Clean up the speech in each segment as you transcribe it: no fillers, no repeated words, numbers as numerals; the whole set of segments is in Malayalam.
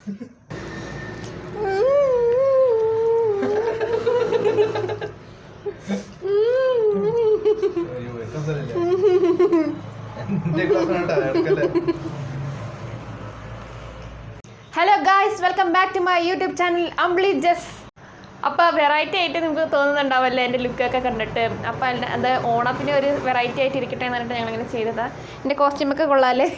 Hello guys, welcome back to my YouTube channel അംബ്ലി ജസ്. അപ്പോൾ വെറൈറ്റി ആയിട്ട് നിങ്ങൾക്ക് തോന്നുന്നുണ്ടാവല്ലേ എൻ്റെ ലുക്കൊക്കെ കണ്ടിട്ട്. അപ്പോൾ അത് ഓണത്തിന് ഒരു വെറൈറ്റി ആയിട്ട് ഇരിക്കട്ടെ എന്ന് പറഞ്ഞിട്ട് ഞങ്ങളിങ്ങനെ ചെയ്തതാണ്. എൻ്റെ കോസ്റ്റ്യൂമൊക്കെ കൊള്ളാമല്ലേ.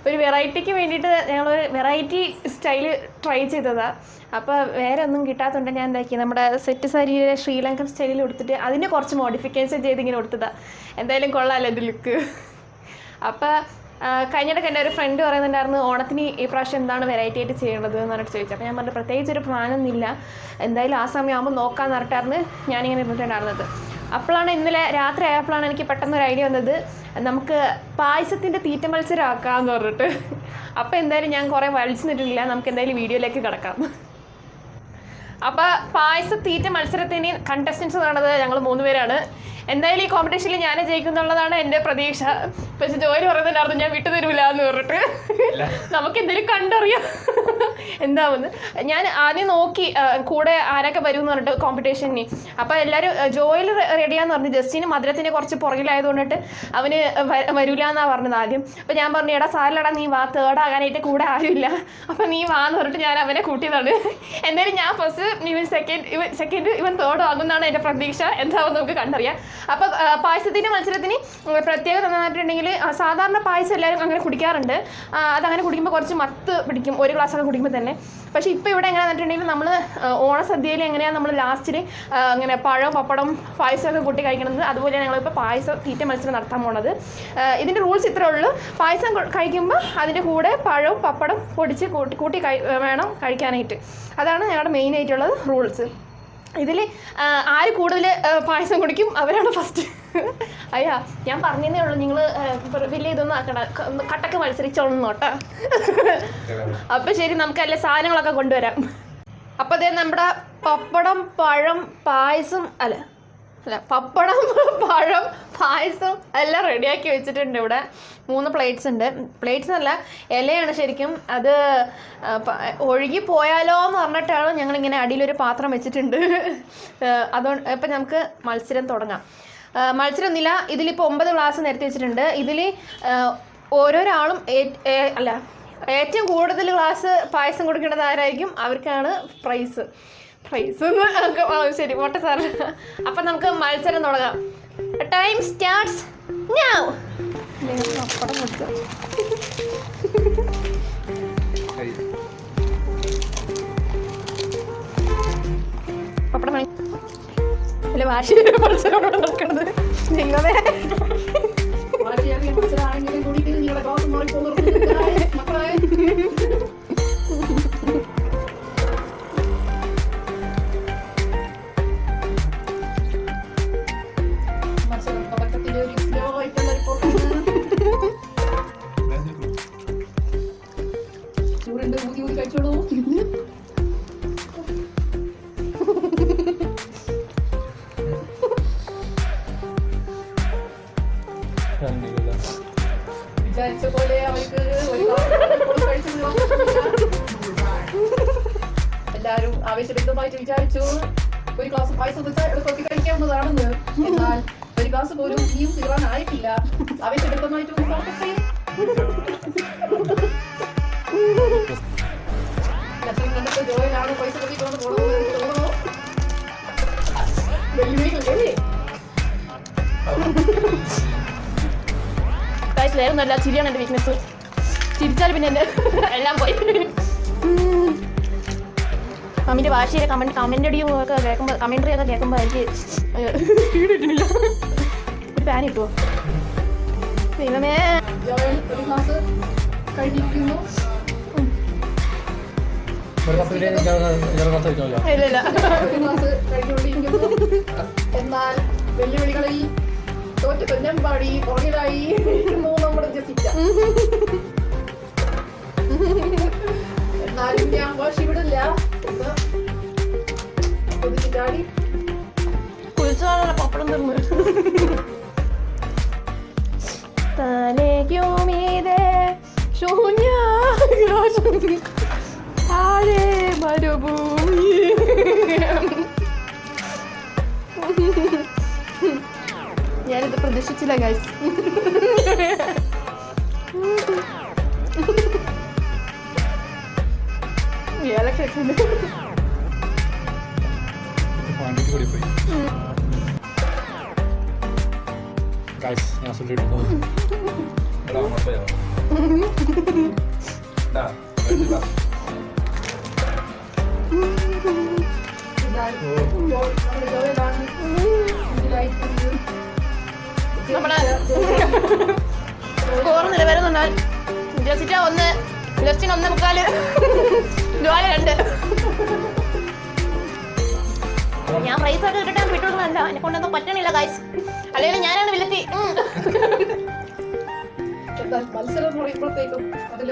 ഒരു വെറൈറ്റിക്ക് വേണ്ടിയിട്ട് ഞങ്ങളൊരു വെറൈറ്റി സ്റ്റൈല് ട്രൈ ചെയ്തതാണ്. അപ്പോൾ വേറെ ഒന്നും കിട്ടാത്തതുകൊണ്ട് ഞാൻ എന്താക്കി നമ്മുടെ സെറ്റ് സാരിയുടെ ശ്രീലങ്കൻ സ്റ്റൈലിൽ കൊടുത്തിട്ട് അതിന് കുറച്ച് മോഡിഫിക്കേഷൻ ചെയ്ത് ഇങ്ങനെ കൊടുത്തതാണ്. എന്തായാലും കൊള്ളാമല്ലോ എൻ്റെ ലുക്ക്. അപ്പോൾ കഴിഞ്ഞിടയ്ക്ക് എൻ്റെ ഒരു ഫ്രണ്ട് പറയുന്നുണ്ടായിരുന്നു ഓണത്തിന് ഈ പ്രാവശ്യം എന്താണ് വെറൈറ്റി ആയിട്ട് ചെയ്യേണ്ടത് എന്ന് പറഞ്ഞിട്ട് ചോദിച്ചു. അപ്പോൾ ഞാൻ പറഞ്ഞു പ്രത്യേകിച്ച് ഒരു പ്ലാനൊന്നുമില്ല, എന്തായാലും ആ സമയമാകുമ്പോൾ നോക്കാമെന്ന് പറഞ്ഞിട്ടായിരുന്നു ഞാനിങ്ങനെ ഇരുന്നിട്ടുണ്ടായിരുന്നത്. അപ്പോഴാണ് ഇന്നലെ രാത്രി ആയപ്പോഴാണ് എനിക്ക് പെട്ടെന്നൊരു ഐഡിയ വന്നത്, നമുക്ക് പായസത്തിൻ്റെ തീറ്റ മത്സരം ആക്കാമെന്ന് പറഞ്ഞിട്ട്. അപ്പോൾ എന്തായാലും ഞാൻ കുറേ വലിച്ചു നിന്നിട്ടില്ല, നമുക്ക് എന്തായാലും വീഡിയോയിലേക്ക് കിടക്കാം. അപ്പോൾ പായസ തീറ്റ മത്സരത്തിന് കണ്ടസ്റ്റൻസ് നടന്നത് ഞങ്ങൾ 3 പേരാണ്. എന്തായാലും ഈ കോമ്പറ്റീഷനിൽ ഞാൻ ജയിക്കുന്നുള്ളതാണ് എൻ്റെ പ്രതീക്ഷ. പക്ഷെ ജോലി പറയുന്നുണ്ടായിരുന്നു ഞാൻ വിട്ടു തരൂല എന്ന് പറഞ്ഞിട്ട്. നമുക്ക് എന്തെങ്കിലും കണ്ടറിയാം എന്താവുന്ന്. ഞാൻ ആദ്യം നോക്കി കൂടെ ആരൊക്കെ വരും എന്ന് പറഞ്ഞിട്ട് കോമ്പറ്റീഷന്. അപ്പോൾ എല്ലാവരും ജോയിൽ റെഡിയാന്ന് പറഞ്ഞു. ജസ്റ്റിന് മധുരത്തിന് കുറച്ച് പുറകിലായതുകൊണ്ടിട്ട് അവന് വരൂല എന്നാണ് പറഞ്ഞത് ആദ്യം. അപ്പോൾ ഞാൻ പറഞ്ഞു എടാ സാരിലടാ നീ വാ, തേർഡാകാനായിട്ട് കൂടെ ആരുമില്ല, അപ്പോൾ നീ വാന്ന് പറഞ്ഞിട്ട് ഞാൻ അവനെ കൂട്ടിയതാണ്. എന്തായാലും ഞാൻ ഫസ്റ്റ്, ഇവൻ സെക്കൻഡ്, ഇവൻ തേർഡ് ആകുമെന്നാണ് എൻ്റെ പ്രതീക്ഷ. എന്താവും നമുക്ക് കണ്ടറിയാം. അപ്പോൾ പായസത്തിൻ്റെ മത്സരത്തിന് പ്രത്യേകത എന്ന് പറഞ്ഞിട്ടുണ്ടെങ്കിൽ സാധാരണ പായസം എല്ലാവരും അങ്ങനെ കുടിക്കാറുണ്ട്. അതങ്ങനെ കുടിക്കുമ്പോൾ കുറച്ച് മത്ത് പിടിക്കും ഒരു ഗ്ലാസ്സൊക്കെ കുടിക്കുമ്പോൾ തന്നെ. പക്ഷേ ഇപ്പോൾ ഇവിടെ എങ്ങനെയാണെന്ന് വെച്ചിട്ടുണ്ടെങ്കിൽ നമ്മൾ ഓണസദ്യയിൽ എങ്ങനെയാണ് നമ്മൾ ലാസ്റ്റിൽ അങ്ങനെ പഴം പപ്പടം പായസമൊക്കെ കൂട്ടി കഴിക്കുന്നത്, അതുപോലെയാണ് ഞങ്ങളിപ്പോൾ പായസം തീറ്റ മത്സരം നടത്താൻ പോണത്. ഇതിൻ്റെ റൂൾസ് ഇത്രേ ഉള്ളൂ. പായസം കഴിക്കുമ്പോൾ അതിൻ്റെ കൂടെ പഴവും പപ്പടം പൊടിച്ച് കൂട്ടി വേണം കഴിക്കാനായിട്ട്. അതാണ് ഞങ്ങളുടെ മെയിനായിട്ടുള്ളത് റൂൾസ്. ഇതിൽ ആര് കൂടുതൽ പായസം കുടിക്കും അവരാണ് ഫസ്റ്റ്. അയ്യാ ഞാൻ പറഞ്ഞതേ ഉള്ളൂ, നിങ്ങൾ വലിയ ഇതൊന്നും ആക്കണ്ട, കട്ടക്ക് മത്സരിച്ചോളണം കേട്ടോ. അപ്പം ശരി, നമുക്ക് എല്ലാ സാധനങ്ങളൊക്കെ കൊണ്ടുവരാം. അപ്പോൾ അതേ നമ്മുടെ പപ്പടം പഴം പായസം പപ്പടം പഴം പായസം എല്ലാം റെഡിയാക്കി വെച്ചിട്ടുണ്ട്. ഇവിടെ 3 പ്ലേറ്റ്സ് ഉണ്ട്. പ്ലേറ്റ്സ് അല്ല, ഇലയാണ് ശരിക്കും. അത് ഒഴുകി പോയാലോ എന്ന് പറഞ്ഞിട്ടാണ് ഞങ്ങളിങ്ങനെ അടിയിലൊരു പാത്രം വെച്ചിട്ടുണ്ട്. അതുകൊണ്ട് ഇപ്പം നമുക്ക് മത്സരം തുടങ്ങാം. മത്സരം ഒന്നുമില്ല, ഇതിലിപ്പോൾ 9 ഗ്ലാസ് നിരത്തി വെച്ചിട്ടുണ്ട്. ഇതിൽ ഓരോരാളും ഏറ്റവും കൂടുതൽ ഗ്ലാസ് പായസം കൊടുക്കേണ്ടത് ആരായിരിക്കും അവർക്കാണ് പ്രൈസ്. ശരി പോട്ടെ സാർ. അപ്പം നമുക്ക് മത്സരം തുടങ്ങാം. Time starts now. പപ്പടം അല്ല, വാശി മത്സരമാണ് നടക്കുന്നത്. നിങ്ങളെ മത്സരമാണെങ്കിലും കൂടിയിട്ട് നിങ്ങളുടെ ക്ലാസ് മാറിപ്പോകുന്നു മക്കളെ. വിചാരിച്ച പോലെ അവർക്ക് എല്ലാവരും ആവേശഭരിതമായിട്ട് വിചാരിച്ചു ഒരു ഗ്ലാസ് പായസം എളുപ്പത്തിൽ കഴിക്കാവുന്നതാണെന്ന്. എന്നാൽ ഒരു ഗ്ലാസ് പോലും ഇനിയും തീരാനായിട്ടില്ല. ആവേശഭരിതമായിട്ട് കണ്ടിട്ട് ജോയിലാണ് പൈസ കൊടുത്തിട്ട് തോന്നുന്നു. വെല്ലുവിളികളല്ലേ വേറൊന്നുമല്ല, ചിരിയാണ് എൻ്റെ വീക്ക്നെസ്. ചിരിച്ചാൽ പിന്നെ എൻ്റെ എല്ലാം പോയി. മമ്മിൻ്റെ ഭാഷയിലെ കമൻ്ററി ഒക്കെ കേൾക്കുമ്പോൾ കമൻ്ററി ഒക്കെ കേൾക്കുമ്പോൾ എനിക്ക് കിട്ടില്ല. ഒരു ഫാൻ കിട്ടുമോ ദൈവമേ. ഒരു ഗ്ലാസ് കഴിഞ്ഞിരിക്കുന്നു. ഇല്ല ഒരു ഗ്ലാസ് കഴിഞ്ഞുകൊണ്ടിരിക്കുന്നു. എന്നാൽ വെല്ലുവിളികളിൽ തോറ്റ് കൊല്ലമ്പാടി പുറകിലായി നമ്മുടെ ജസിച്ച. എന്നാലും ഞാൻ വാശി വിടില്ല. ചാടി കുളിച്ചാണ് പപ്പടം തിന്ന്. തലേക്കുമീതെ ശൂന്യ ഞാനിത് പ്രതീക്ഷിച്ചില്ല ഗൈസ്. ഞാൻ சொல்லிடுங்க. നമ്മള് സ്കോർ നിലവരുന്നുണ്ടാൽ ജസ്റ്റിന് 1, ജസ്റ്റിന് 1.25, ജോലി 2. ഞാൻ പ്രൈസ് ഒക്കെ കിട്ടാൻ വിട്ടുകൊടുക്കുന്നതല്ല, എന്നെ കൊണ്ടൊന്നും പറ്റണില്ല ഗൈസ്. അല്ലെങ്കിൽ ഞാനാണ് വിലത്തി. മത്സരം പറയുമ്പോഴത്തേക്കും അതിൽ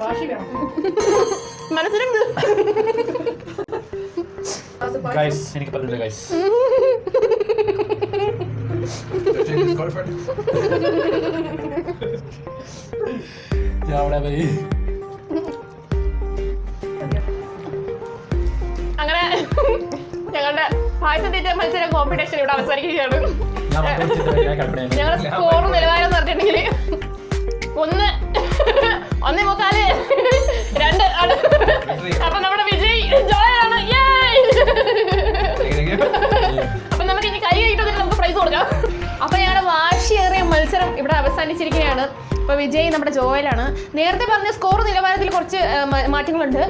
വാശി വേണം. മനസ്സിലുണ്ട് എനിക്ക് പറ്റില്ല ഗൈസ്. അങ്ങനെ ഞങ്ങളുടെ പായസം തീറ്റ മത്സരം കോമ്പറ്റീഷൻ ഇവിടെ അവസാനിക്കുകയാണ്. ഞങ്ങളുടെ സ്കോർ നിലവാരം എന്ന് പറഞ്ഞിട്ടുണ്ടെങ്കിൽ 1.25, 2 ആണ്. അപ്പൊ നമ്മുടെ വിജയ് ജോയാണ്. അപ്പൊ നമുക്ക് ഇനി കൈ കിട്ടുന്നതിന് നമുക്ക് പ്രൈസ് കൊടുക്കാം. അപ്പൊ ഞങ്ങളുടെ വാശിയേറിയ മത്സരം ഇവിടെ അവസാനിച്ചിരിക്കുകയാണ്. അപ്പോൾ വിജയ് നമ്മുടെ ജോയലാണ്. നേരത്തെ പറഞ്ഞ സ്കോർ നിലവാരത്തിൽ കുറച്ച് മാറ്റങ്ങളുണ്ട്.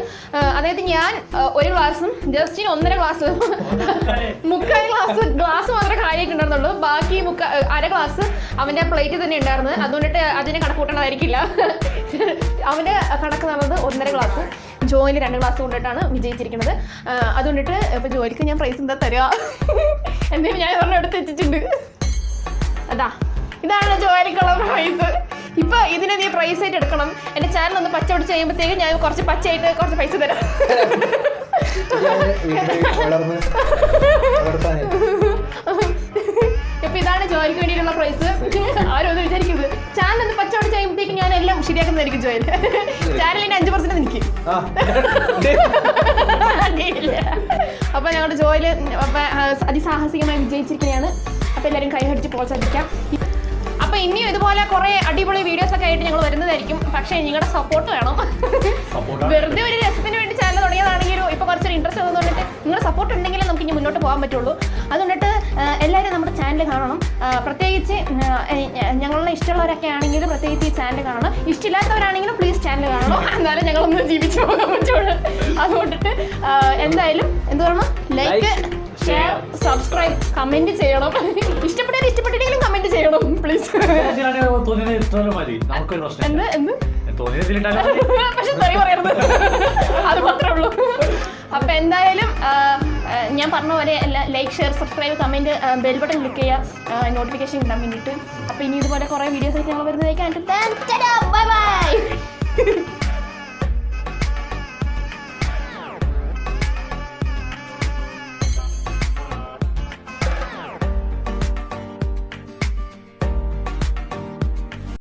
അതായത് ഞാൻ 1 ഗ്ലാസും ജസ്റ്റിന് 1.5 ഗ്ലാസ്, 3/4 ഗ്ലാസ് മാത്രമേ കാര്യമായിട്ടുണ്ടായിരുന്നുള്ളൂ. ബാക്കി 1/2 ഗ്ലാസ് അവൻ്റെ പ്ലേറ്റിൽ തന്നെ ഉണ്ടായിരുന്നു. അതുകൊണ്ടിട്ട് അതിനെ കണക്കൂട്ടേണ്ടതായിരിക്കില്ല. അവൻ്റെ കണക്ക് നടന്നത് 1.5 ഗ്ലാസ്, ജോയിന് 2 ഗ്ലാസ് കൊണ്ടിട്ടാണ് വിജയിച്ചിരിക്കുന്നത്. അതുകൊണ്ടിട്ട് ഇപ്പോൾ ജോലിക്ക് ഞാൻ പ്രൈസ് എന്താ തരിക എന്തെങ്കിലും ഞാൻ പറഞ്ഞ എടുത്ത് വെച്ചിട്ടുണ്ട്. അതാ ഇതാണ് ജോലിക്കുള്ള പ്രൈസ്. ഇപ്പൊ ഇതിനെ നീ പ്രൈസ് ആയിട്ട് എടുക്കണം. എന്റെ ചാനൽ ഒന്ന് പച്ച പിടിച്ച് കഴിയുമ്പോഴത്തേക്ക് ഞാൻ കുറച്ച് പച്ചയായിട്ട് കുറച്ച് പൈസ തരാം. ഇപ്പൊ ഇതാണ് ജോലിക്ക് വേണ്ടിയിട്ടുള്ള പ്രൈസ്. ആരും ഒന്ന് വിചാരിക്കുന്നത് ചാനൽ ഒന്ന് പച്ച പിടിച്ച് കഴിയുമ്പോഴത്തേക്ക് ഞാൻ എല്ലാം ശരിയാക്കുന്നതായിരിക്കും. ജോയിൽ ചാനലിന് 5% നിൽക്കും. അപ്പൊ ഞങ്ങളുടെ ജോയിൽ അതിസാഹസികമായി വിജയിച്ചിരിക്കുകയാണ്. അപ്പൊ എല്ലാവരും കൈയടിച്ച് പ്രോത്സാഹിപ്പിക്കാം. അപ്പൊ ഇനിയും ഇതുപോലെ കുറെ അടിപൊളി വീഡിയോസ് ഒക്കെ ആയിട്ട് ഞങ്ങൾ വരുന്നതായിരിക്കും. പക്ഷേ നിങ്ങളുടെ സപ്പോർട്ട് വേണം. വെറുതെ ഒരു രസത്തിന് വേണ്ടി ചാനൽ തുടങ്ങിയതാണെങ്കിലും ഇപ്പൊ കുറച്ചൊരു ഇൻട്രസ്റ്റ് തോന്നിട്ട് നിങ്ങളുടെ സപ്പോർട്ട് ഉണ്ടെങ്കിലും നമുക്ക് ഇനി മുന്നോട്ട് പോകാൻ പറ്റുള്ളൂ. അതുകൊണ്ടിട്ട് എല്ലാവരും നമ്മുടെ ചാനൽ കാണണം. പ്രത്യേകിച്ച് ഞങ്ങളുടെ ഇഷ്ടമുള്ളവരൊക്കെ ആണെങ്കിലും പ്രത്യേകിച്ച് ഈ ചാനൽ കാണണം. ഇഷ്ടമില്ലാത്തവരാണെങ്കിലും പ്ലീസ് ചാനൽ കാണണം. എന്നാലും ഞങ്ങളൊന്ന് ജീവിച്ചു പോകാൻ പറ്റുള്ളൂ. അതുകൊണ്ടിട്ട് എന്തായാലും എന്ത് പറയണം, ലൈക്ക്, ഷെയർ, സബ്സ്ക്രൈബ്, കമന്റ് ചെയ്യണം. ഇഷ്ടപ്പെട്ടില്ലെങ്കിലും കമന്റ് ചെയ്യണം പ്ലീസ്. പക്ഷെ തെറി പറയരുത്, അത് മാത്രമേ ഉള്ളൂ. അപ്പൊ എന്തായാലും ഞാൻ പറഞ്ഞ പോലെ like, share, subscribe, comment, bell button click ചെയ്യുക നോട്ടിഫിക്കേഷൻ കിട്ടാൻ വേണ്ടിയിട്ട്. അപ്പൊ ഇനി ഇതുപോലെ കുറെ വീഡിയോസ് ആയിട്ട് ഞങ്ങൾ വരുന്നതായിരിക്കും. Bye bye.